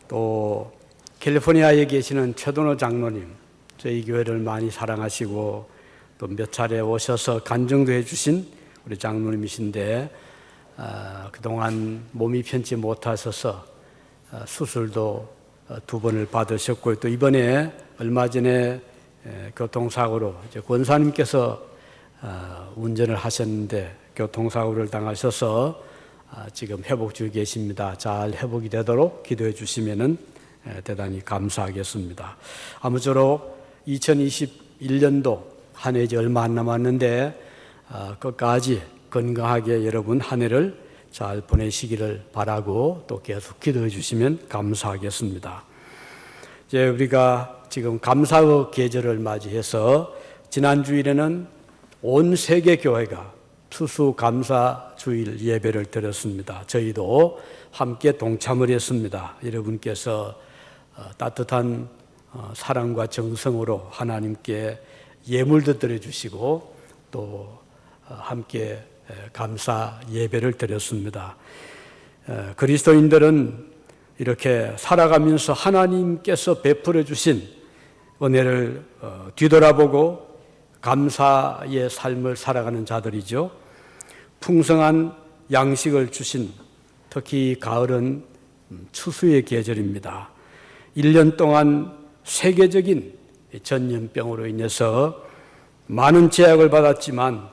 또 캘리포니아에 계시는 최도노 장로님, 저희 교회를 많이 사랑하시고 또 몇 차례 오셔서 간증도 해주신 우리 장로님이신데 그동안 몸이 편치 못하셔서 수술도 2번을 받으셨고 또 이번에 얼마 전에 교통사고로 권사님께서 운전을 하셨는데 교통사고를 당하셔서 지금 회복 중에 계십니다. 잘 회복이 되도록 기도해 주시면 대단히 감사하겠습니다. 아무쪼록 2021년도 한 해 이제 얼마 안 남았는데 끝까지 건강하게 여러분 한 해를 잘 보내시기를 바라고 또 계속 기도해 주시면 감사하겠습니다. 이제 우리가 지금 감사의 계절을 맞이해서 지난 주일에는 온 세계 교회가 추수감사 주일 예배를 드렸습니다. 저희도 함께 동참을 했습니다. 여러분께서 따뜻한 사랑과 정성으로 하나님께 예물도 드려주시고 또 함께 감사 예배를 드렸습니다. 그리스도인들은 이렇게 살아가면서 하나님께서 베풀어 주신 은혜를 뒤돌아보고 감사의 삶을 살아가는 자들이죠. 풍성한 양식을 주신 특히 가을은 추수의 계절입니다. 1년 동안 세계적인 전염병으로 인해서 많은 제약을 받았지만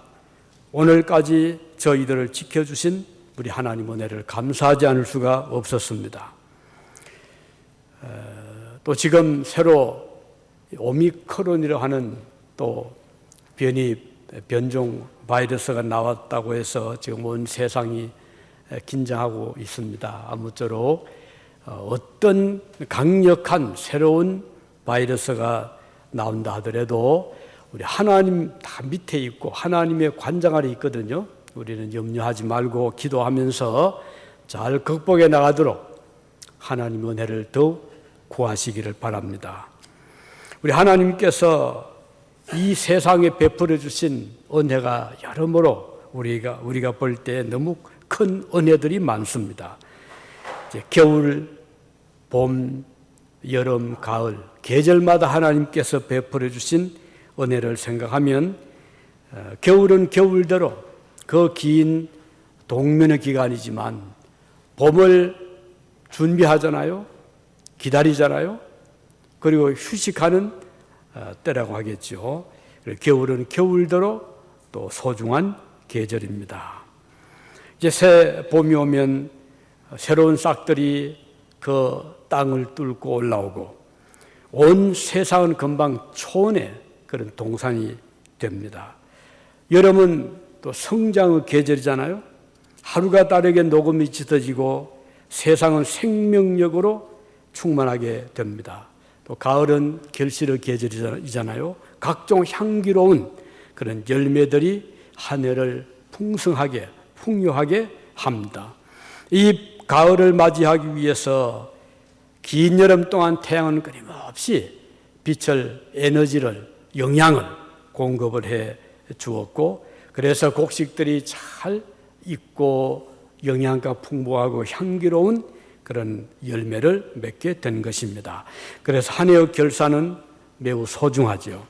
오늘까지 저희들을 지켜주신 우리 하나님 은혜를 감사하지 않을 수가 없었습니다. 또 지금 새로 오미크론이라고 하는 또 변종 바이러스가 나왔다고 해서 지금 온 세상이 긴장하고 있습니다. 아무쪼록 어떤 강력한 새로운 바이러스가 나온다 하더라도 우리 하나님 다 밑에 있고 하나님의 관장 아래 있거든요. 우리는 염려하지 말고 기도하면서 잘 극복해 나가도록 하나님 은혜를 더욱 구하시기를 바랍니다. 우리 하나님께서 이 세상에 베풀어 주신 은혜가 여러모로 우리가 볼 때 너무 큰 은혜들이 많습니다. 이제 겨울, 봄, 여름, 가을 계절마다 하나님께서 베풀어 주신 은혜를 생각하면 겨울은 겨울대로 그 긴 동면의 기간이지만 봄을 준비하잖아요. 기다리잖아요. 그리고 휴식하는 때라고 하겠죠. 겨울은 겨울대로 또 소중한 계절입니다. 이제 새 봄이 오면 새로운 싹들이 그 땅을 뚫고 올라오고 온 세상은 금방 초원의 그런 동산이 됩니다. 여름은 또 성장의 계절이잖아요. 하루가 다르게 녹음이 짙어지고 세상은 생명력으로 충만하게 됩니다. 또 가을은 결실의 계절이잖아요. 각종 향기로운 그런 열매들이 한 해를 풍성하게 풍요하게 합니다. 이 가을을 맞이하기 위해서 긴 여름 동안 태양은 끊임없이 빛을, 에너지를, 영양을 공급을 해 주었고 그래서 곡식들이 잘 익고 영양가 풍부하고 향기로운 그런 열매를 맺게 된 것입니다. 그래서 한 해의 결산은 매우 소중하죠.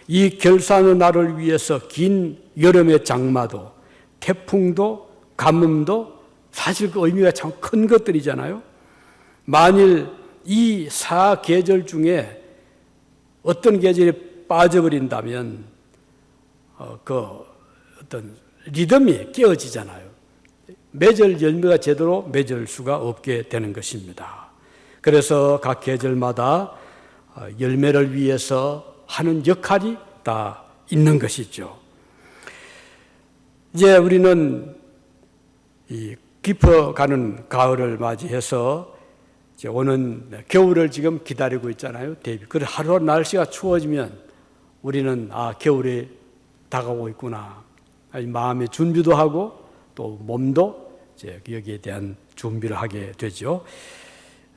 이 결산의 날을 위해서 긴 여름의 장마도 태풍도 가뭄도 사실 그 의미가 참 큰 것들이잖아요. 만일 이 4계절 중에 어떤 계절이 빠져버린다면 그 어떤 리듬이 깨어지잖아요. 맺을 열매가 제대로 맺을 수가 없게 되는 것입니다. 그래서 각 계절마다 열매를 위해서 하는 역할이 다 있는 것이죠. 이제 우리는 이 깊어가는 가을을 맞이해서 이제 오는 겨울을 지금 기다리고 있잖아요. 그래서 하루 날씨가 추워지면 우리는 겨울이 다가오고 있구나. 마음의 준비도 하고 또 몸도 이제 여기에 대한 준비를 하게 되죠.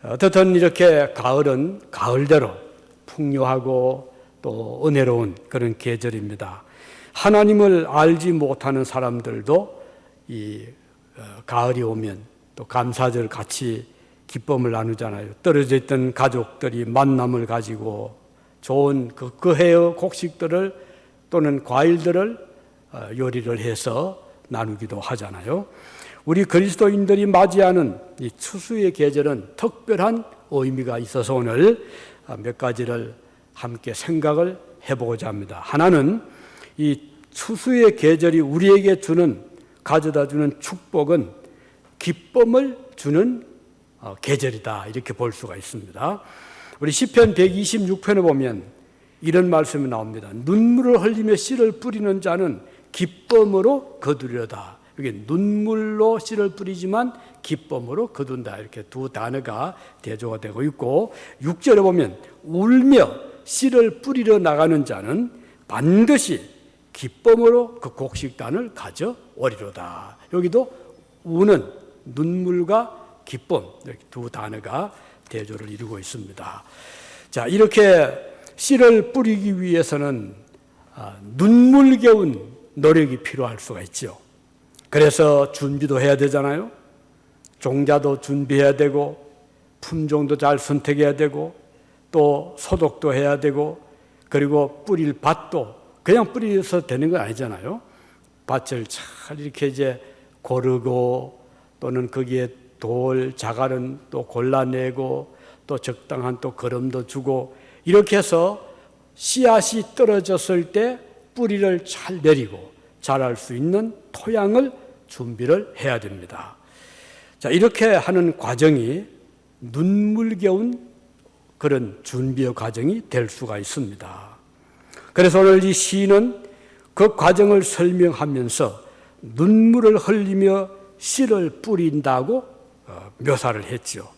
어떻든 이렇게 가을은 가을대로 풍요하고 또 은혜로운 그런 계절입니다. 하나님을 알지 못하는 사람들도 이 가을이 오면 또 감사절 같이 기쁨을 나누잖아요. 떨어져 있던 가족들이 만남을 가지고 좋은 그 해의 곡식들을 또는 과일들을 요리를 해서 나누기도 하잖아요. 우리 그리스도인들이 맞이하는 이 추수의 계절은 특별한 의미가 있어서 오늘 몇 가지를 함께 생각을 해보고자 합니다. 하나는 이 추수의 계절이 우리에게 가져다 주는 축복은 기쁨을 주는 계절이다, 이렇게 볼 수가 있습니다. 우리 시편 126편에 보면 이런 말씀이 나옵니다. 눈물을 흘리며 씨를 뿌리는 자는 기쁨으로 거두려다. 여기 눈물로 씨를 뿌리지만 기쁨으로 거둔다, 이렇게 두 단어가 대조가 되고 있고, 6절에 보면 울며 씨를 뿌리러 나가는 자는 반드시 기쁨으로 그 곡식단을 가져오리로다. 여기도 우는, 눈물과 기쁨, 이렇게 두 단어가 대조를 이루고 있습니다. 자, 이렇게 씨를 뿌리기 위해서는 눈물겨운 노력이 필요할 수가 있죠. 그래서 준비도 해야 되잖아요. 종자도 준비해야 되고, 품종도 잘 선택해야 되고, 또 소독도 해야 되고, 그리고 뿌릴 밭도 그냥 뿌려서 되는 건 아니잖아요. 밭을 잘 이렇게 이제 고르고, 또는 거기에 돌, 자갈은 또 골라내고, 또 적당한 또 거름도 주고, 이렇게 해서 씨앗이 떨어졌을 때 뿌리를 잘 내리고 자랄 수 있는 토양을 준비를 해야 됩니다. 자, 이렇게 하는 과정이 눈물겨운 그런 준비의 과정이 될 수가 있습니다. 그래서 오늘 이 시인은 그 과정을 설명하면서 눈물을 흘리며 씨를 뿌린다고 묘사를 했죠.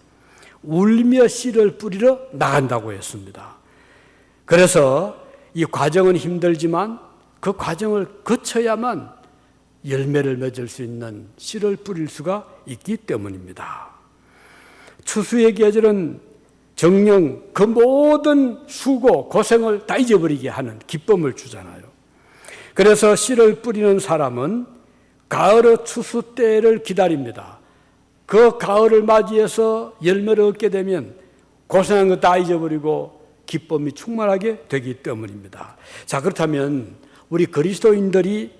울며 씨를 뿌리러 나간다고 했습니다. 그래서 이 과정은 힘들지만 그 과정을 거쳐야만 열매를 맺을 수 있는 씨를 뿌릴 수가 있기 때문입니다. 추수의 계절은 정녕 그 모든 수고, 고생을 다 잊어버리게 하는 기쁨을 주잖아요. 그래서 씨를 뿌리는 사람은 가을의 추수 때를 기다립니다. 그 가을을 맞이해서 열매를 얻게 되면 고생한 거 다 잊어버리고 기쁨이 충만하게 되기 때문입니다. 자, 그렇다면 우리 그리스도인들이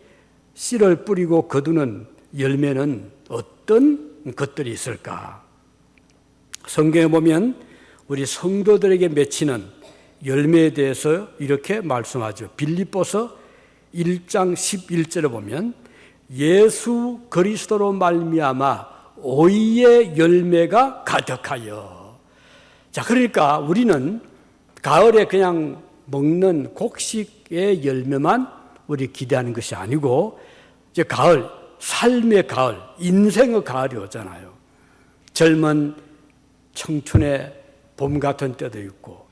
씨를 뿌리고 거두는 열매는 어떤 것들이 있을까? 성경에 보면 우리 성도들에게 맺히는 열매에 대해서 이렇게 말씀하죠. 빌립보서 1장 11절에 보면 예수 그리스도로 말미암아 의의 열매가 가득하여. 자, 그러니까 우리는 가을에 그냥 먹는 곡식의 열매만 우리 기대하는 것이 아니고, 이제 가을, 삶의 가을, 인생의 가을이 오잖아요. 젊은 청춘의 봄 같은 때도 있고,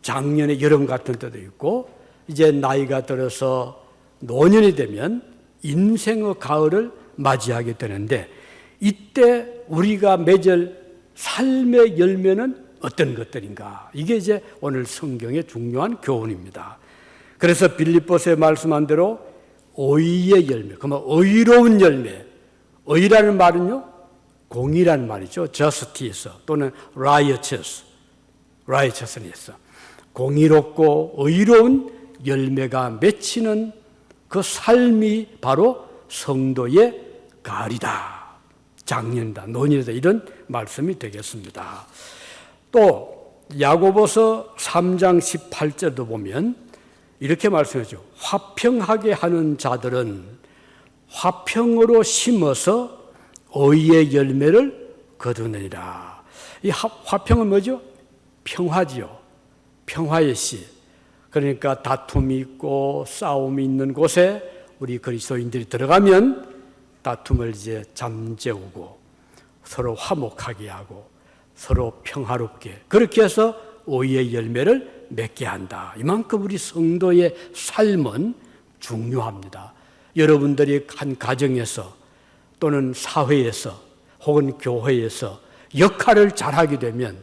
작년의 여름 같은 때도 있고, 이제 나이가 들어서 노년이 되면 인생의 가을을 맞이하게 되는데, 이때 우리가 맺을 삶의 열매는 어떤 것들인가? 이게 이제 오늘 성경의 중요한 교훈입니다. 그래서 빌립보서에 말씀한 대로 의의 열매, 그러면 의로운 열매. 의라는 말은요, 공의라는 말이죠. justice 또는 righteousness. 공의롭고 의로운 열매가 맺히는 그 삶이 바로 성도의 가을이다, 작년이다, 노년이다, 이런 말씀이 되겠습니다. 또 야고보서 3장 18절도 보면 이렇게 말씀하죠. 화평하게 하는 자들은 화평으로 심어서 의의 열매를 거두느니라. 이 화평은 뭐죠? 평화지요. 평화의 씨. 그러니까 다툼이 있고 싸움이 있는 곳에 우리 그리스도인들이 들어가면 다툼을 이제 잠재우고 서로 화목하게 하고 서로 평화롭게, 그렇게 해서 의의 열매를 맺게 한다. 이만큼 우리 성도의 삶은 중요합니다. 여러분들이 한 가정에서 또는 사회에서 혹은 교회에서 역할을 잘하게 되면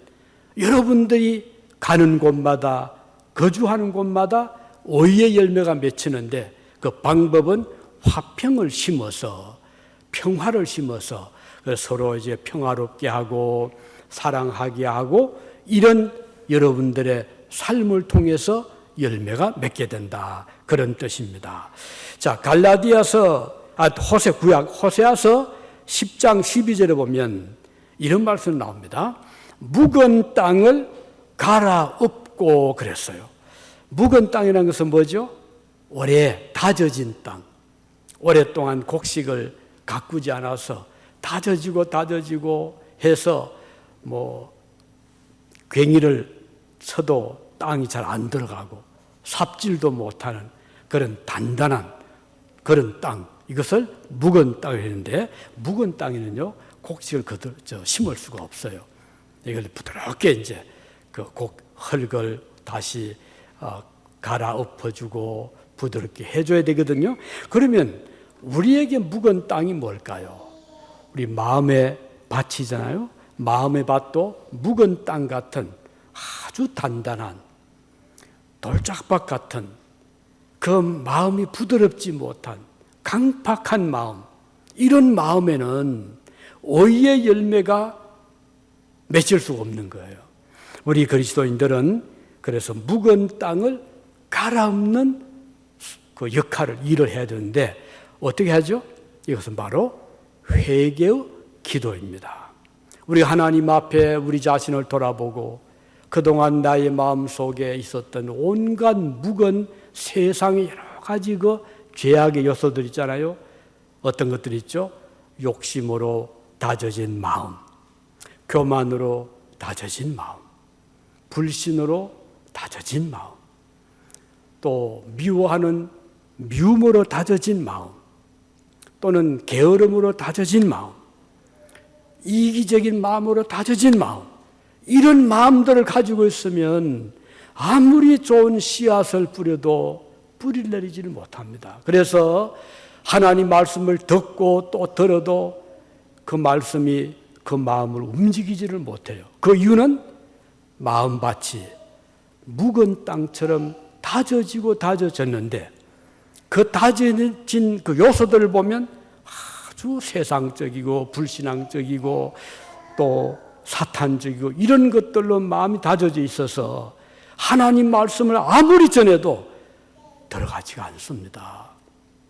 여러분들이 가는 곳마다, 거주하는 곳마다 의의 열매가 맺히는데, 그 방법은 화평을 심어서, 평화를 심어서 서로 이제 평화롭게 하고 사랑하게 하고 이런 여러분들의 삶을 통해서 열매가 맺게 된다. 그런 뜻입니다. 자, 호세아서 10장 12절에 보면 이런 말씀 나옵니다. 묵은 땅을 갈아엎고 그랬어요. 묵은 땅이라는 것은 뭐죠? 오래 다져진 땅. 오랫동안 곡식을 가꾸지 않아서 다져지고 해서 괭이를 쳐도 땅이 잘 안 들어가고 삽질도 못하는 그런 단단한 그런 땅. 이것을 묵은 땅을 했는데, 묵은 땅에는요, 곡식을 심을 수가 없어요. 이걸 부드럽게 이제 흙을 다시 갈아엎어주고 부드럽게 해줘야 되거든요. 그러면 우리에게 묵은 땅이 뭘까요? 우리 마음의 밭이잖아요. 마음의 밭도 묵은 땅 같은 아주 단단한 돌짝밭 같은 그 마음이 부드럽지 못한 강팍한 마음, 이런 마음에는 오이의 열매가 맺힐 수가 없는 거예요. 우리 그리스도인들은 그래서 묵은 땅을 갈아엎는 그 일을 해야 되는데 어떻게 하죠? 이것은 바로 회개의 기도입니다. 우리 하나님 앞에 우리 자신을 돌아보고 그동안 나의 마음 속에 있었던 온갖 묵은 세상의 여러 가지 죄악의 요소들 있잖아요. 어떤 것들이 있죠? 욕심으로 다져진 마음, 교만으로 다져진 마음, 불신으로 다져진 마음, 또 미워하는 미움으로 다져진 마음, 또는 게으름으로 다져진 마음, 이기적인 마음으로 다져진 마음, 이런 마음들을 가지고 있으면 아무리 좋은 씨앗을 뿌려도 뿌리를 내리지를 못합니다. 그래서 하나님 말씀을 듣고 또 들어도 그 말씀이 그 마음을 움직이지를 못해요. 그 이유는 마음밭이 묵은 땅처럼 다져졌는데 그 다져진 그 요소들을 보면 아주 세상적이고 불신앙적이고 또 사탄적이고 이런 것들로 마음이 다져져 있어서 하나님 말씀을 아무리 전해도 들어가지가 않습니다.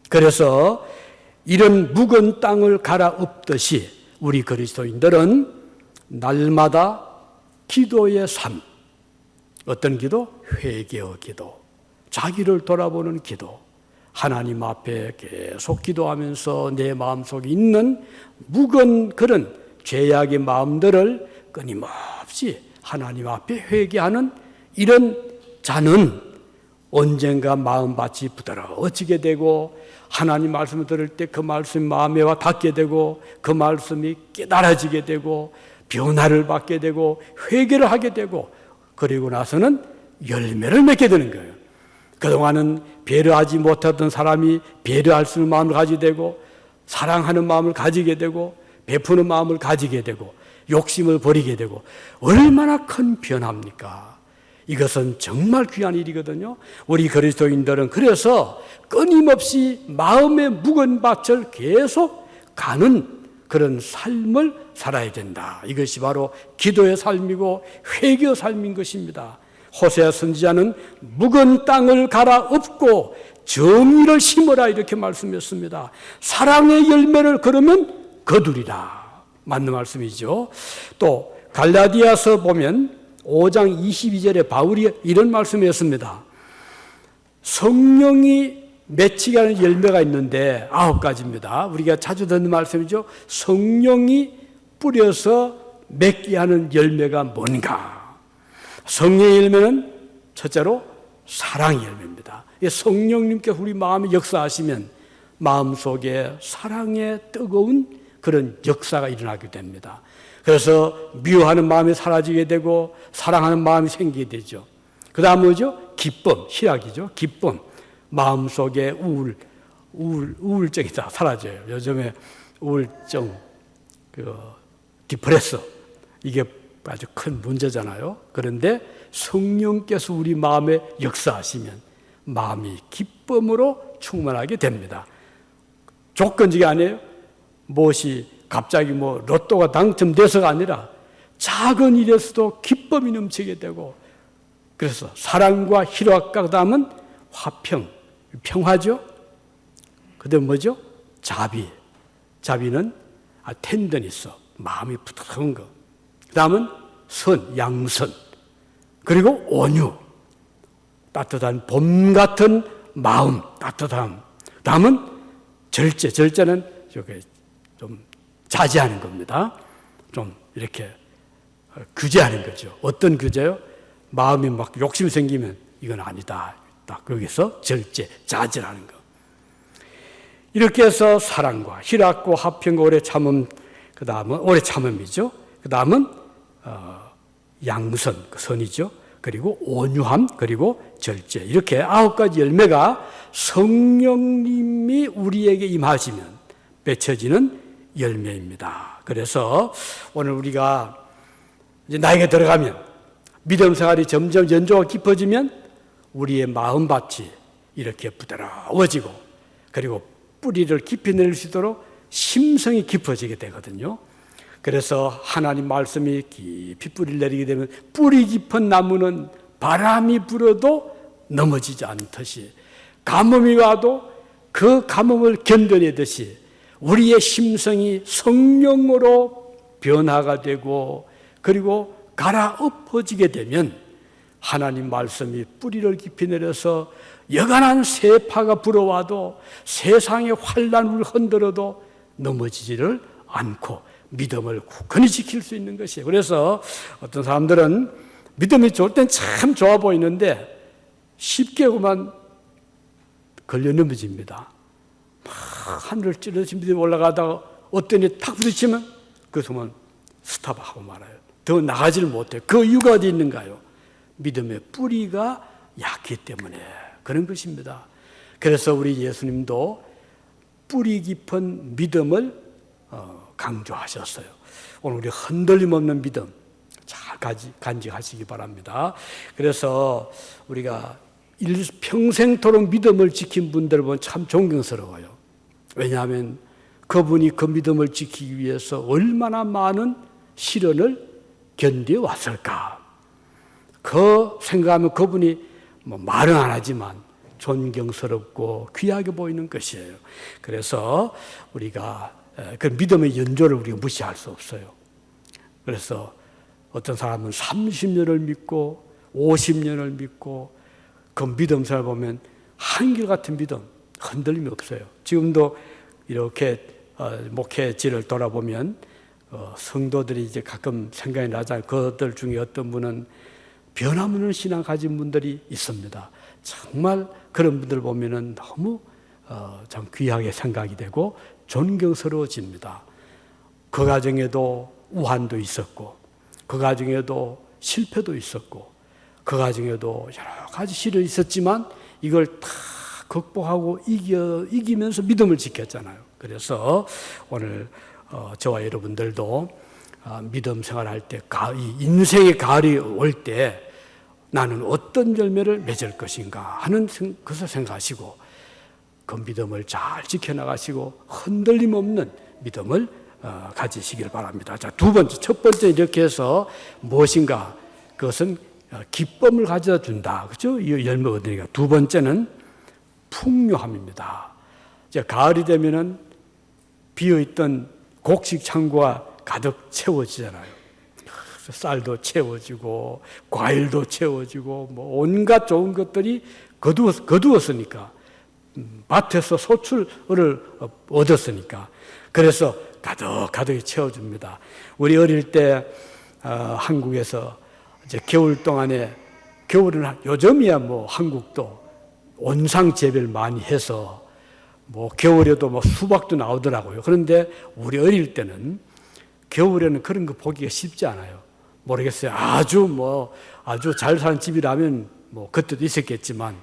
그래서 이런 묵은 땅을 갈아엎듯이 우리 그리스도인들은 날마다 기도의 삶, 어떤 기도? 회개의 기도, 자기를 돌아보는 기도, 하나님 앞에 계속 기도하면서 내 마음속에 있는 묵은 그런 죄악의 마음들을 끊임없이 하나님 앞에 회개하는 이런 자는 언젠가 마음밭이 부드러워지게 되고 하나님 말씀을 들을 때 그 말씀이 마음에 와 닿게 되고 그 말씀이 깨달아지게 되고 변화를 받게 되고 회개를 하게 되고 그리고 나서는 열매를 맺게 되는 거예요. 그동안은 배려하지 못했던 사람이 배려할 수 있는 마음을 가지게 되고 사랑하는 마음을 가지게 되고 베푸는 마음을 가지게 되고 욕심을 버리게 되고 얼마나 큰 변화입니까? 이것은 정말 귀한 일이거든요. 우리 그리스도인들은 그래서 끊임없이 마음의 묵은 밭을 계속 가는 그런 삶을 살아야 된다. 이것이 바로 기도의 삶이고 회개의 삶인 것입니다. 호세아 선지자는 묵은 땅을 갈아엎고 정의를 심으라 이렇게 말씀했습니다. 사랑의 열매를 그러면 거두리라. 맞는 말씀이죠. 또 갈라디아서 보면 5장 22절에 바울이 이런 말씀이었습니다. 성령이 맺히게 하는 열매가 있는데 9가지입니다. 우리가 자주 듣는 말씀이죠. 성령이 뿌려서 맺게 하는 열매가 뭔가? 성령의 열매는 첫째로 사랑의 열매입니다. 성령님께서 우리 마음에 역사하시면 마음속에 사랑의 뜨거운 그런 역사가 일어나게 됩니다. 그래서 미워하는 마음이 사라지게 되고 사랑하는 마음이 생기게 되죠. 그 다음 뭐죠? 기쁨, 희락이죠. 기쁨. 마음속에 우울증이 다 사라져요. 요즘에 우울증, 디프레서, 이게 아주 큰 문제잖아요. 그런데 성령께서 우리 마음에 역사하시면 마음이 기쁨으로 충만하게 됩니다. 조건적이 아니에요. 무엇이 갑자기 로또가 당첨돼서가 아니라 작은 일에서도 기쁨이 넘치게 되고, 그래서 사랑과 희락과 그다음은 화평, 평화죠. 그다음 뭐죠? 자비. 자비는 텐더니스, 마음이 부드러운 거. 그다음은 선, 양선. 그리고 온유, 따뜻한 봄 같은 마음, 따뜻함. 다음은 절제. 절제는 좀 자제하는 겁니다. 좀 이렇게 규제하는 거죠. 어떤 규제요? 마음이 막 욕심이 생기면 이건 아니다. 딱 거기서 절제, 자제하는 거. 이렇게 해서 사랑과 희락과 화평과 오래 참음, 그 다음은 오래 참음이죠. 그 다음은 양선, 그 선이죠. 그리고 온유함, 그리고 절제. 이렇게 9가지 열매가 성령님이 우리에게 임하시면 맺혀지는 열매입니다. 그래서 오늘 우리가 이제 나이가 들어가면 믿음 생활이 점점 연조가 깊어지면 우리의 마음밭이 이렇게 부드러워지고, 그리고 뿌리를 깊이 내릴 수 있도록 심성이 깊어지게 되거든요. 그래서 하나님 말씀이 깊이 뿌리를 내리게 되면 뿌리 깊은 나무는 바람이 불어도 넘어지지 않듯이, 가뭄이 와도 그 가뭄을 견뎌내듯이 우리의 심성이 성령으로 변화가 되고, 그리고 갈아엎어지게 되면 하나님 말씀이 뿌리를 깊이 내려서 여간한 세파가 불어와도, 세상의 환란을 흔들어도 넘어지지를 않고 믿음을 굳건히 지킬 수 있는 것이에요. 그래서 어떤 사람들은 믿음이 좋을 땐 참 좋아 보이는데 쉽게 그만 걸려 넘어집니다. 막 하늘을 찌르듯이 믿음이 올라가다가 어떤 일이 탁 부딪히면 그 순간 스탑하고 말아요. 더 나가지를 못해요. 그 이유가 어디 있는가요? 믿음의 뿌리가 약기 때문에 그런 것입니다. 그래서 우리 예수님도 뿌리 깊은 믿음을 강조하셨어요. 오늘 우리 흔들림 없는 믿음 잘 간직하시기 바랍니다. 그래서 우리가 평생토록 믿음을 지킨 분들을 보면 참 존경스러워요. 왜냐하면 그분이 그 믿음을 지키기 위해서 얼마나 많은 시련을 견뎌왔을까. 그 생각하면 그분이 말은 안 하지만 존경스럽고 귀하게 보이는 것이에요. 그래서 우리가 그 믿음의 연조를 우리가 무시할 수 없어요. 그래서 어떤 사람은 30년을 믿고 50년을 믿고 그 믿음 잘 보면 한결같은 믿음, 흔들림이 없어요. 지금도 이렇게 목회지를 돌아보면 성도들이 이제 가끔 생각이 나잖아요. 그들 중에 어떤 분은 변함없는 신앙 가진 분들이 있습니다. 정말 그런 분들 보면은 너무 참 귀하게 생각이 되고 존경스러워집니다. 그 가정에도 우환도 있었고, 그 가정에도 실패도 있었고, 그 가정에도 여러 가지 시련이 있었지만 이걸 다 극복하고 이기면서 믿음을 지켰잖아요. 그래서 오늘 저와 여러분들도 믿음 생활할 때, 인생의 가을이 올 때 나는 어떤 열매를 맺을 것인가 하는 것을 생각하시고 그 믿음을 잘 지켜나가시고 흔들림 없는 믿음을 가지시길 바랍니다. 자, 첫 번째 이렇게 해서 무엇인가, 그것은 기쁨을 가져다 준다. 그렇죠? 이 열매 얻으니까. 두 번째는 풍요함입니다. 이제 가을이 되면은 비어있던 곡식 창고가 가득 채워지잖아요. 쌀도 채워지고 과일도 채워지고 뭐 온갖 좋은 것들이 거두었으니까, 밭에서 소출을 얻었으니까, 그래서 가득 채워줍니다. 우리 어릴 때 한국에서 이제 겨울 동안에, 겨울은 요즘이야 뭐 한국도 온상 재배를 많이 해서 뭐 겨울에도 뭐 수박도 나오더라고요. 그런데 우리 어릴 때는 겨울에는 그런 거 보기가 쉽지 않아요. 모르겠어요. 아주 잘 사는 집이라면 뭐 그때도 있었겠지만,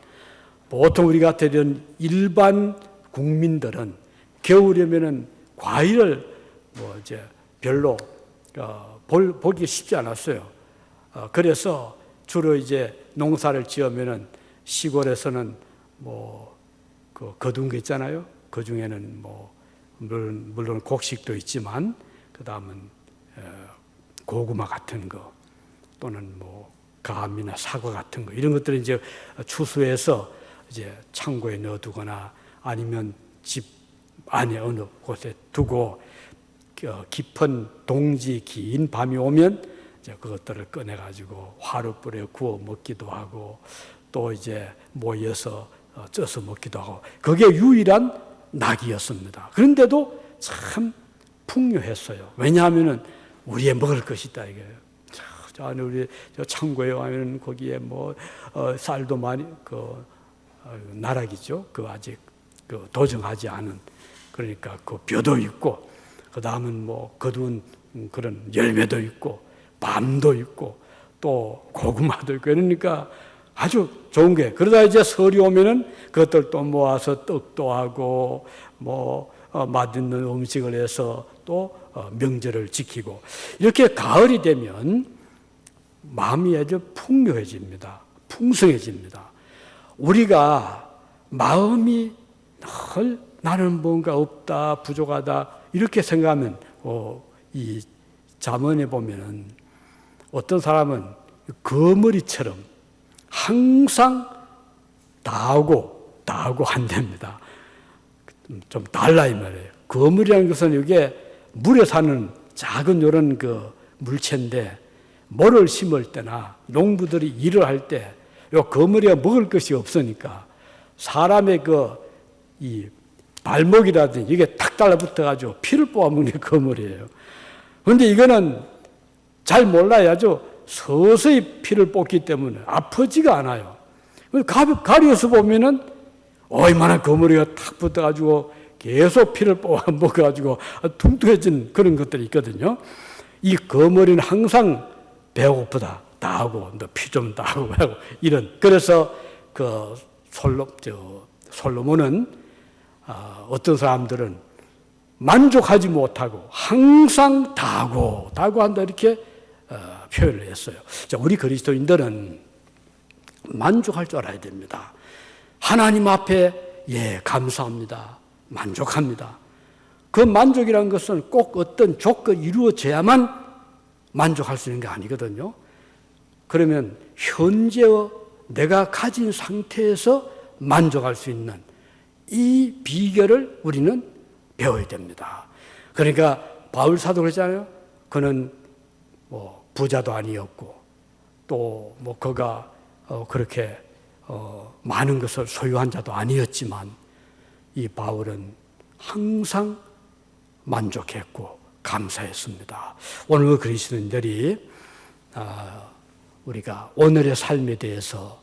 보통 우리 같은 일반 국민들은 겨울이면은 과일을 뭐 이제 별로 보기 쉽지 않았어요. 그래서 주로 이제 농사를 지으면은 시골에서는 뭐 그 거둔 거 있잖아요. 그 중에는 뭐 물론 곡식도 있지만 그 다음은 고구마 같은 거 또는 뭐 감이나 사과 같은 거 이런 것들을 이제 추수해서 이제 창고에 넣어두거나 아니면 집 안에 어느 곳에 두고 깊은 동지 긴 밤이 오면 이제 그것들을 꺼내 가지고 화롯불에 구워 먹기도 하고 또 이제 모여서 쪄서 먹기도 하고 그게 유일한 낙이었습니다. 그런데도 참 풍요했어요. 왜냐하면은 우리의 먹을 것이 있다 이거예요. 저 안에 우리 저 창고에 가면 거기에 뭐 쌀도 많이 나락이죠. 그 아직 도정하지 않은 그러니까 그 벼도 있고 그 다음은 뭐 거두은 그런 열매도 있고 밤도 있고 또 고구마도 있고 그러니까 아주 좋은 게 그러다 이제 설이 오면은 그것들 또 모아서 떡도 하고 뭐 맛있는 음식을 해서 또 명절을 지키고 이렇게 가을이 되면 마음이 아주 풍요해집니다. 풍성해집니다. 우리가 마음이 늘 나는 뭔가 없다, 부족하다 이렇게 생각하면 이 잠언에 보면은 어떤 사람은 거머리처럼 항상 다하고 한답니다. 좀 달라 이 말이에요. 거머리라는 것은 이게 물에 사는 작은 이런 그 물체인데 모를 심을 때나 농부들이 일을 할 때 요 거머리가 먹을 것이 없으니까 사람의 이 발목이라든지 이게 탁 달라붙어가지고 피를 뽑아먹는 게 거머리예요. 그런데 이거는 잘 몰라요. 아주 서서히 피를 뽑기 때문에 아프지가 않아요. 가려서 보면은 얼마나 거머리가 탁 붙어가지고 계속 피를 뽑아 먹어가지고 퉁퉁해진 그런 것들이 있거든요. 이 거머리는 항상 배고프다 다 하고 피 좀 다 하고 이런 그래서 그 솔로몬은 어떤 사람들은 만족하지 못하고 항상 다 하고 한다 이렇게 표현을 했어요. 자, 우리 그리스도인들은 만족할 줄 알아야 됩니다. 하나님 앞에 감사합니다. 만족합니다. 그 만족이라는 것은 꼭 어떤 조건이 이루어져야만 만족할 수 있는 게 아니거든요. 그러면 현재의 내가 가진 상태에서 만족할 수 있는 이 비결을 우리는 배워야 됩니다. 그러니까 바울 사도 그랬잖아요. 그는 뭐 부자도 아니었고 또 뭐 그가 그렇게 많은 것을 소유한 자도 아니었지만 이 바울은 항상 만족했고 감사했습니다. 오늘 그리스도인들이 우리가 오늘의 삶에 대해서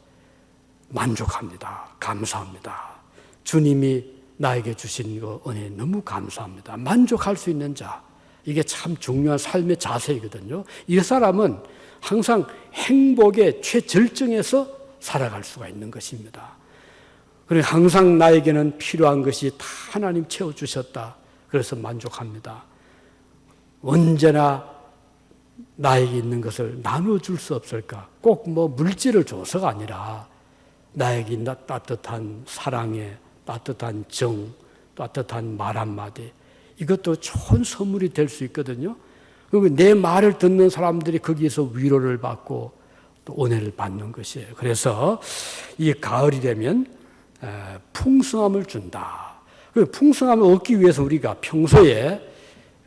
만족합니다. 감사합니다. 주님이 나에게 주신 그 은혜 너무 감사합니다. 만족할 수 있는 자, 이게 참 중요한 삶의 자세이거든요. 이 사람은 항상 행복의 최절정에서 살아갈 수가 있는 것입니다. 그래서 항상 나에게는 필요한 것이 다 하나님 채워주셨다. 그래서 만족합니다. 언제나 나에게 있는 것을 나눠줄 수 없을까? 꼭 뭐 물질을 줘서가 아니라 나에게 있는 따뜻한 사랑에 따뜻한 정, 따뜻한 말 한마디 이것도 좋은 선물이 될 수 있거든요. 그리고 내 말을 듣는 사람들이 거기에서 위로를 받고 또 은혜를 받는 것이에요. 그래서 이 가을이 되면 풍성함을 준다. 그 풍성함을 얻기 위해서 우리가 평소에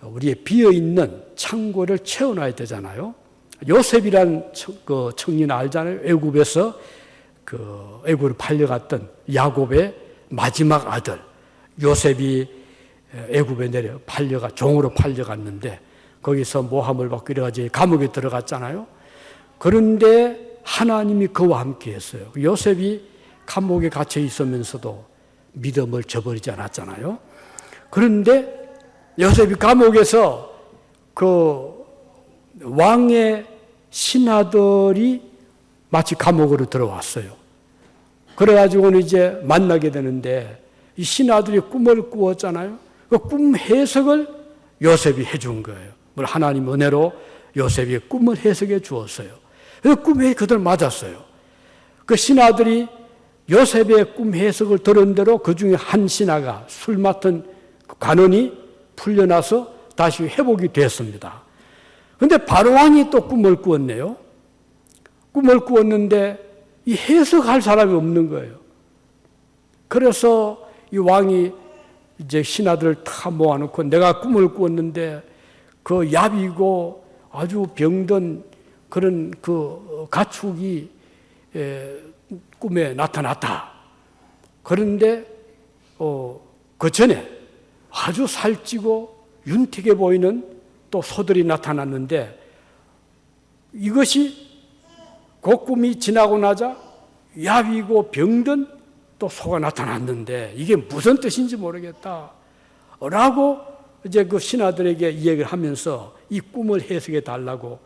우리의 비어있는 창고를 채워놔야 되잖아요. 요셉이란 그 청년 알잖아요. 애굽에서 그 애굽으로 팔려갔던 야곱의 마지막 아들 요셉이 애굽에 종으로 팔려갔는데 거기서 모함을 받고 이래가지고 감옥에 들어갔잖아요. 그런데 하나님이 그와 함께 했어요. 요셉이 감옥에 갇혀 있으면서도 믿음을 저버리지 않았잖아요. 그런데 요셉이 감옥에서 그 왕의 신하들이 마치 감옥으로 들어왔어요. 그래가지고는 이제 만나게 되는데 이 신하들이 꿈을 꾸었잖아요. 그 꿈 해석을 요셉이 해준 거예요. 하나님 은혜로 요셉이 꿈을 해석해 주었어요. 그 꿈에 그들 맞았어요. 그 신하들이 요셉의 꿈 해석을 들은 대로 그 중에 한 신하가 술 맡은 관원이 풀려나서 다시 회복이 됐습니다. 근데 바로왕이 또 꿈을 꾸었네요. 꿈을 꾸었는데 이 해석할 사람이 없는 거예요. 그래서 이 왕이 이제 신하들을 다 모아놓고 내가 꿈을 꾸었는데 그 야비고 아주 병든 그런 그 가축이 꿈에 나타났다. 그런데 그 전에 아주 살찌고 윤택해 보이는 또 소들이 나타났는데 이것이 그 꿈이 지나고 나자 야비고 병든 또 소가 나타났는데 이게 무슨 뜻인지 모르겠다 라고 이제 그 신하들에게 이야기를 하면서 이 꿈을 해석해 달라고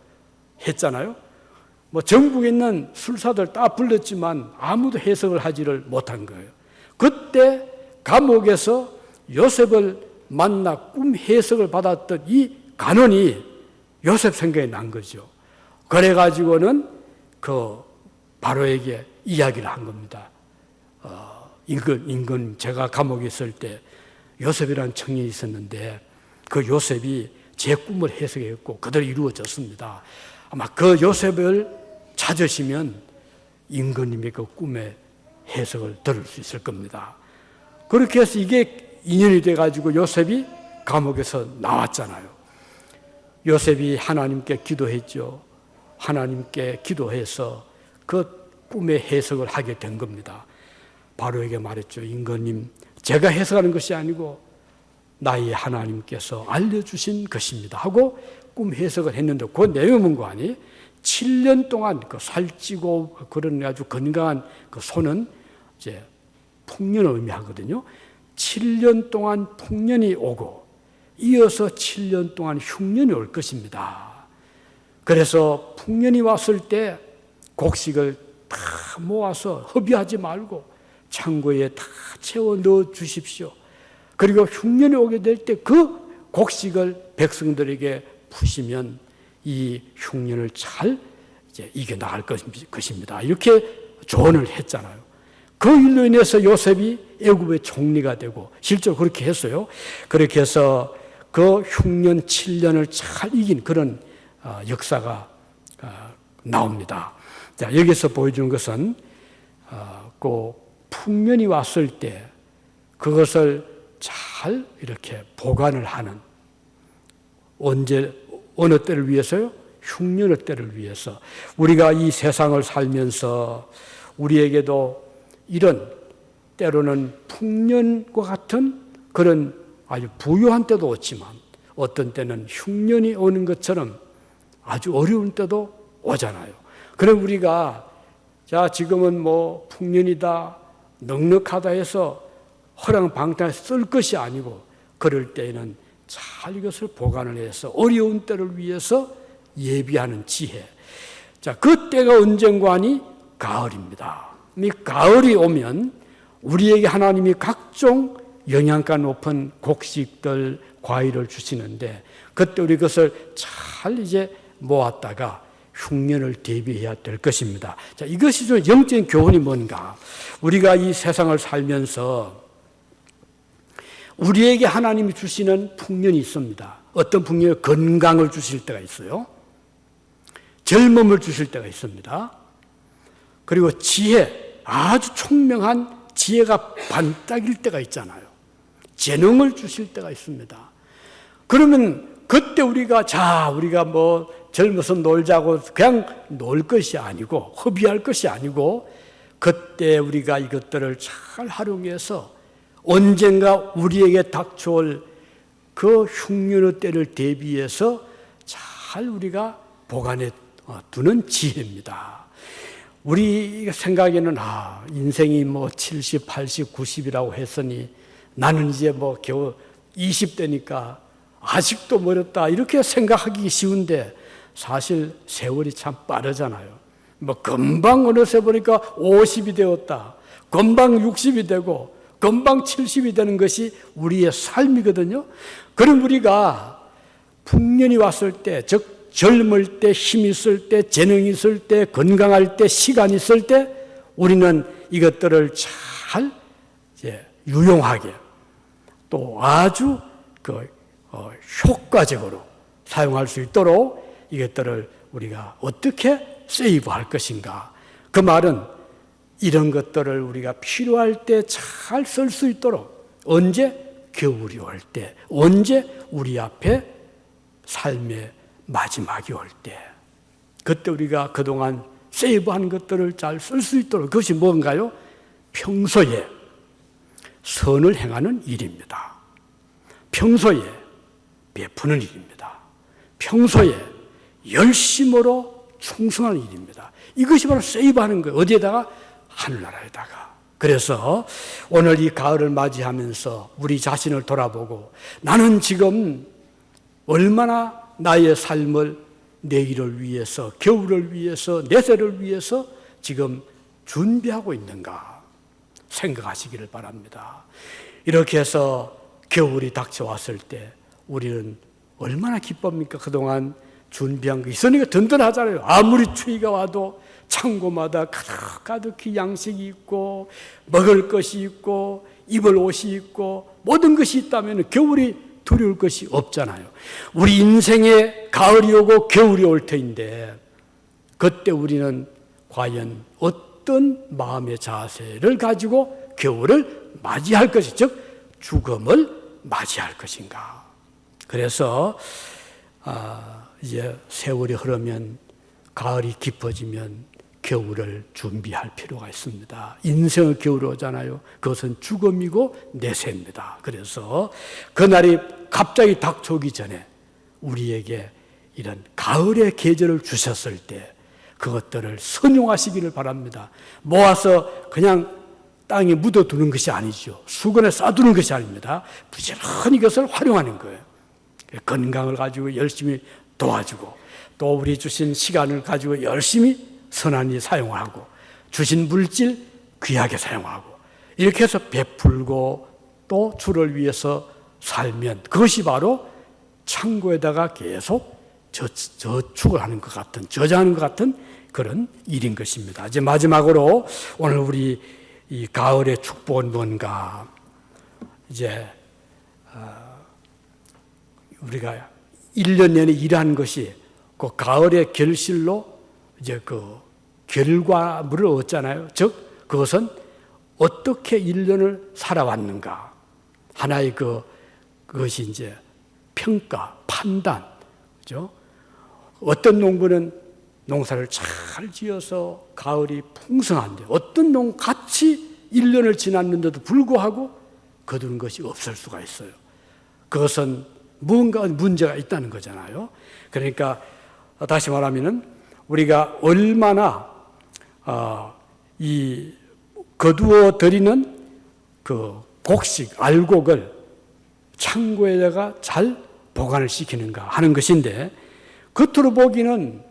했잖아요. 뭐 전국에 있는 술사들 다 불렀지만 아무도 해석을 하지를 못한 거예요. 그때 감옥에서 요셉을 만나 꿈 해석을 받았던 이 간원이 요셉 생각이 난 거죠. 그래가지고는 그 바로에게 이야기를 한 겁니다. 임금 제가 감옥에 있을 때 요셉이라는 청년이 있었는데 그 요셉이 제 꿈을 해석했고 그대로 이루어졌습니다. 아마 그 요셉을 찾으시면 임금님의 그 꿈의 해석을 들을 수 있을 겁니다. 그렇게 해서 이게 인연이 돼가지고 요셉이 감옥에서 나왔잖아요. 요셉이 하나님께 기도했죠. 하나님께 기도해서 그 꿈의 해석을 하게 된 겁니다. 바로에게 말했죠. 임금님, 제가 해석하는 것이 아니고 나의 하나님께서 알려주신 것입니다 하고 꿈 해석을 했는데 그 내용은 거 아니? 7년 동안 그 살찌고 그런 아주 건강한 그 소는 이제 풍년을 의미하거든요. 7년 동안 풍년이 오고 이어서 7년 동안 흉년이 올 것입니다. 그래서 풍년이 왔을 때 곡식을 다 모아서 허비하지 말고 창고에 다 채워 넣어 주십시오. 그리고 흉년이 오게 될 때 그 곡식을 백성들에게 푸시면 이 흉년을 잘 이제 이겨나갈 것입니다. 이렇게 조언을 했잖아요. 그 일로 인해서 요셉이 애굽의 총리가 되고 실제로 그렇게 했어요. 그렇게 해서 그 흉년 7년을 잘 이긴 그런 역사가 나옵니다. 자, 여기서 보여주는 것은 그 풍년이 왔을 때 그것을 잘 이렇게 보관을 하는 어느 때를 위해서요? 흉년의 때를 위해서. 우리가 이 세상을 살면서 우리에게도 이런 때로는 풍년과 같은 그런 아주 부유한 때도 오지만 어떤 때는 흉년이 오는 것처럼 아주 어려운 때도 오잖아요. 그럼 우리가 자 지금은 뭐 풍년이다 넉넉하다 해서 허랑방탕해서 쓸 것이 아니고 그럴 때에는 잘 이것을 보관을 해서 어려운 때를 위해서 예비하는 지혜. 자, 그 때가 언젠가니 가을입니다. 이 가을이 오면 우리에게 하나님이 각종 영양가 높은 곡식들, 과일을 주시는데 그때 우리 그것을 잘 이제 모았다가 흉년을 대비해야 될 것입니다. 자, 이것이 좀 영적인 교훈이 뭔가? 우리가 이 세상을 살면서 우리에게 하나님이 주시는 풍년이 있습니다. 어떤 풍년이 건강을 주실 때가 있어요. 젊음을 주실 때가 있습니다. 그리고 지혜, 아주 총명한 지혜가 반딱일 때가 있잖아요. 재능을 주실 때가 있습니다. 그러면 그때 우리가 뭐 젊어서 놀자고 그냥 놀 것이 아니고 허비할 것이 아니고 그때 우리가 이것들을 잘 활용해서 언젠가 우리에게 닥쳐올 그 흉년의 때를 대비해서 잘 우리가 보관해 두는 지혜입니다. 우리 생각에는 인생이 뭐 70, 80, 90이라고 했으니 나는 이제 뭐 겨우 20대니까 아직도 멀었다 이렇게 생각하기 쉬운데 사실 세월이 참 빠르잖아요. 뭐 금방 어느새 보니까 50이 되었다. 금방 60이 되고 금방 70이 되는 것이 우리의 삶이거든요. 그럼 우리가 풍년이 왔을 때, 즉 젊을 때, 힘 있을 때, 재능 있을 때, 건강할 때, 시간 있을 때 우리는 이것들을 잘 이제 유용하게 또 아주 효과적으로 사용할 수 있도록 이것들을 우리가 어떻게 세이브할 것인가. 그 말은 이런 것들을 우리가 필요할 때 잘 쓸 수 있도록, 언제? 겨울이 올 때, 언제? 우리 앞에 삶의 마지막이 올 때, 그때 우리가 그동안 세이브한 것들을 잘 쓸 수 있도록, 그것이 뭔가요? 평소에 선을 행하는 일입니다. 평소에 베푸는 일입니다. 평소에 열심으로 충성하는 일입니다. 이것이 바로 세이브하는 거예요. 어디에다가? 하늘나라에다가. 그래서 오늘 이 가을을 맞이하면서 우리 자신을 돌아보고, 나는 지금 얼마나 나의 삶을 내일을 위해서, 겨울을 위해서, 내세를 위해서 지금 준비하고 있는가 생각하시기를 바랍니다. 이렇게 해서 겨울이 닥쳐왔을 때 우리는 얼마나 기쁩니까? 그동안 준비한 거 있으니까 든든하잖아요. 아무리 추위가 와도 창고마다 가득히 양식이 있고, 먹을 것이 있고, 입을 옷이 있고, 모든 것이 있다면 겨울이 두려울 것이 없잖아요. 우리 인생에 가을이 오고 겨울이 올 터인데, 그때 우리는 과연 어떤 마음의 자세를 가지고 겨울을 맞이할 것이, 즉 죽음을 맞이할 것인가. 그래서 이제 세월이 흐르면, 가을이 깊어지면 겨울을 준비할 필요가 있습니다. 인생의 겨울이 오잖아요. 그것은 죽음이고 내세입니다. 그래서 그날이 갑자기 닥쳐오기 전에 우리에게 이런 가을의 계절을 주셨을 때 그것들을 선용하시기를 바랍니다. 모아서 그냥 땅에 묻어두는 것이 아니죠. 수건에 싸두는 것이 아닙니다. 부지런히 이것을 활용하는 거예요. 건강을 가지고 열심히 도와주고, 또 우리 주신 시간을 가지고 열심히 선한히 사용하고, 주신 물질 귀하게 사용하고, 이렇게 해서 베풀고 또 주를 위해서 살면 그것이 바로 창고에다가 계속 저축을 하는 것 같은, 저장하는 것 같은 그런 일인 것입니다. 이제 마지막으로 오늘 우리 이 가을의 축복은 뭔가, 이제 우리가 1년 내내 일한 것이 그 가을의 결실로 이제 그 결과물을 얻잖아요. 즉 그것은 어떻게 1년을 살아왔는가 하나의 그것이 이제 평가, 판단, 그죠? 어떤 농부는 농사를 잘 지어서 가을이 풍성한데, 어떤 농 같이 1년을 지났는데도 불구하고 거두는 것이 없을 수가 있어요. 그것은 무언가 문제가 있다는 거잖아요. 그러니까 다시 말하면은 우리가 얼마나 이 거두어 들이는 그 곡식, 알곡을 창고에다가 잘 보관을 시키는가 하는 것인데, 겉으로 보기는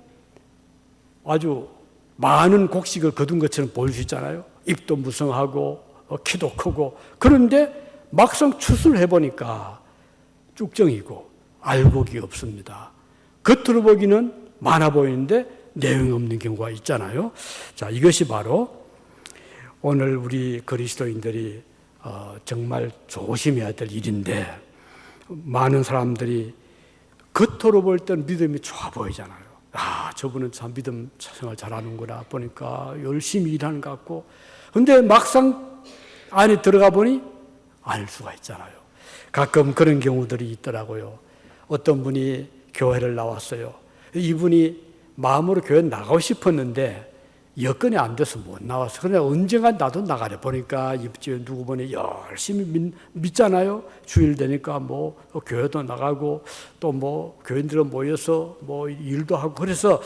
아주 많은 곡식을 거둔 것처럼 보일 수 있잖아요. 입도 무성하고 키도 크고. 그런데 막상 추수를 해보니까 쭉정이고 알곡이 없습니다. 겉으로 보기는 많아 보이는데 내용이 없는 경우가 있잖아요. 자, 이것이 바로 오늘 우리 그리스도인들이 정말 조심해야 될 일인데, 많은 사람들이 겉으로 볼 때는 믿음이 좋아 보이잖아요. 저분은 참 믿음 생활 잘하는구나, 보니까 열심히 일하는 것 같고. 근데 막상 안에 들어가 보니 알 수가 있잖아요. 가끔 그런 경우들이 있더라고요. 어떤 분이 교회를 나왔어요. 이분이 마음으로 교회 나가고 싶었는데 여건이 안 돼서 못 나왔어. 그러나 언젠가 나도 나가려. 보니까 입주에 누구 보니 열심히 믿잖아요. 주일 되니까 뭐 교회도 나가고 또 뭐 교인들은 모여서 뭐 일도 하고. 그래서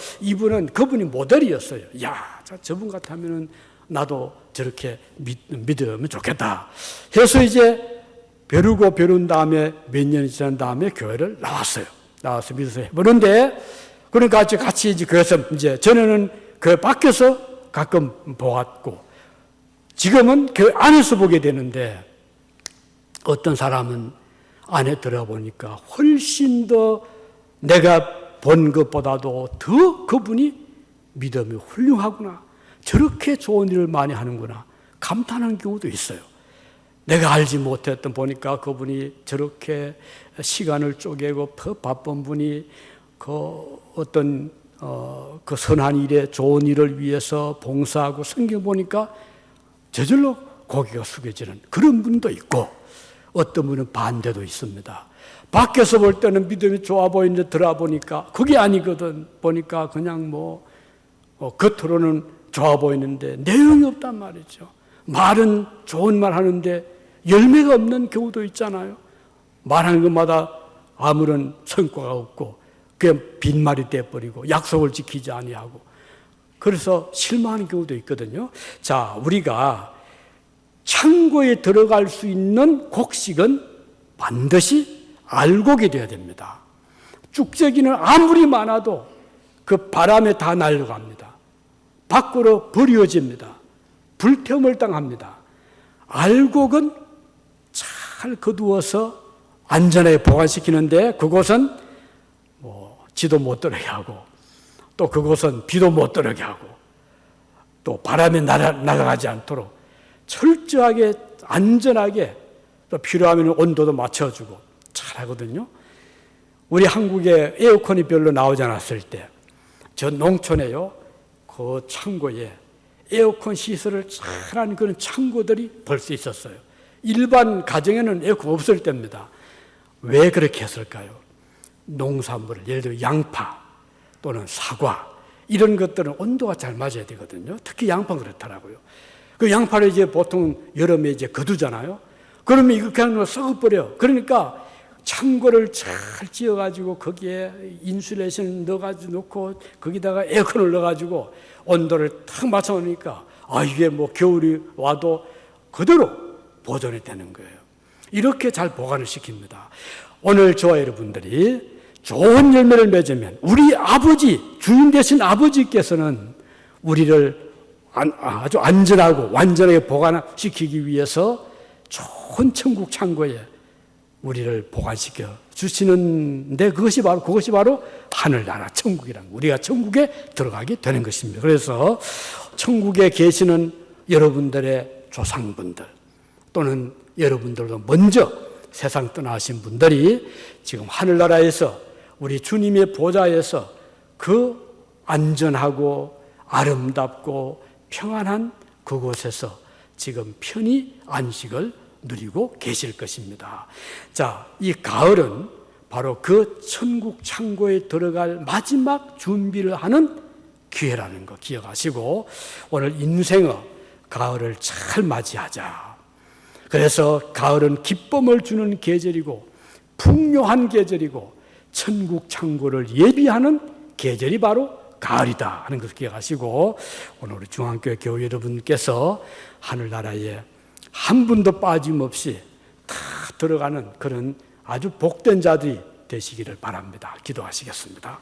그분이 모델이었어요. 야, 저분 같으면은 나도 저렇게 믿으면 좋겠다 해서 이제 벼른 다음에 몇 년이 지난 다음에 교회를 나왔어요. 나와서 믿어서 해보는데, 그러니까 같이 이제 교회에서 이제 전에는 교회 밖에서 가끔 보았고, 지금은 교회 안에서 보게 되는데, 어떤 사람은 안에 들어가 보니까 훨씬 더 내가 본 것보다도 더 그분이 믿음이 훌륭하구나, 저렇게 좋은 일을 많이 하는구나 감탄하는 경우도 있어요. 내가 알지 못했던 보니까 그분이 저렇게 시간을 쪼개고 바쁜 분이 그 어떤 그 선한 일에 좋은 일을 위해서 봉사하고 성경 보니까 저절로 고개가 숙여지는 그런 분도 있고 어떤 분은 반대도 있습니다. 밖에서 볼 때는 믿음이 좋아 보이는데 들어보니까 그게 아니거든. 보니까 그냥 겉으로는 좋아 보이는데 내용이 없단 말이죠. 말은 좋은 말 하는데 열매가 없는 경우도 있잖아요. 말하는 것마다 아무런 성과가 없고 그냥 빈말이 돼버리고 약속을 지키지 아니하고 그래서 실망하는 경우도 있거든요. 자, 우리가 창고에 들어갈 수 있는 곡식은 반드시 알곡이 되어야 됩니다. 쭉재기는 아무리 많아도 그 바람에 다 날아갑니다. 밖으로 버려집니다. 불태움을 당합니다. 알곡은 잘 거두어서 안전하게 보관시키는데 그곳은 지도 못 들어게 하고 또 그곳은 비도 못 들어게 하고 또 바람에 날아가지 않도록 철저하게 안전하게 또 필요하면 온도도 맞춰주고 잘하거든요. 우리 한국에 에어컨이 별로 나오지 않았을 때 저 농촌에요 그 창고에 에어컨 시설을 잘한 그런 창고들이 벌써 있었어요. 일반 가정에는 에어컨 없을 때입니다. 왜 그렇게 했을까요? 농산물을 예를 들어 양파 또는 사과 이런 것들은 온도가 잘 맞아야 되거든요. 특히 양파는 그렇더라고요. 그 양파를 이제 보통 여름에 이제 거두잖아요. 그러면 이거 그냥 썩어버려. 그러니까 창고를 잘 지어가지고 거기에 인슐레이션 넣어가지고 놓고 거기다가 에어컨을 넣어가지고 온도를 탁 맞춰놓으니까 이게 겨울이 와도 그대로 보존이 되는 거예요. 이렇게 잘 보관을 시킵니다. 오늘 저와 여러분들이 좋은 열매를 맺으면 우리 아버지, 주인 되신 아버지께서는 우리를 아주 안전하고 완전하게 보관시키기 위해서 좋은 천국 창고에 우리를 보관시켜 주시는데 그것이 바로 하늘나라 천국이란 우리가 천국에 들어가게 되는 것입니다. 그래서 천국에 계시는 여러분들의 조상분들 또는 여러분들도 먼저 세상 떠나신 분들이 지금 하늘나라에서 우리 주님의 보좌에서 그 안전하고 아름답고 평안한 그곳에서 지금 편히 안식을 누리고 계실 것입니다. 자, 이 가을은 바로 그 천국 창고에 들어갈 마지막 준비를 하는 기회라는 거 기억하시고 오늘 인생의 가을을 잘 맞이하자. 그래서 가을은 기쁨을 주는 계절이고 풍요한 계절이고 천국 창고를 예비하는 계절이 바로 가을이다 하는 것을 기억하시고 오늘 우리 중앙교회 교회 여러분께서 하늘나라에 한 분도 빠짐없이 다 들어가는 그런 아주 복된 자들이 되시기를 바랍니다. 기도하시겠습니다.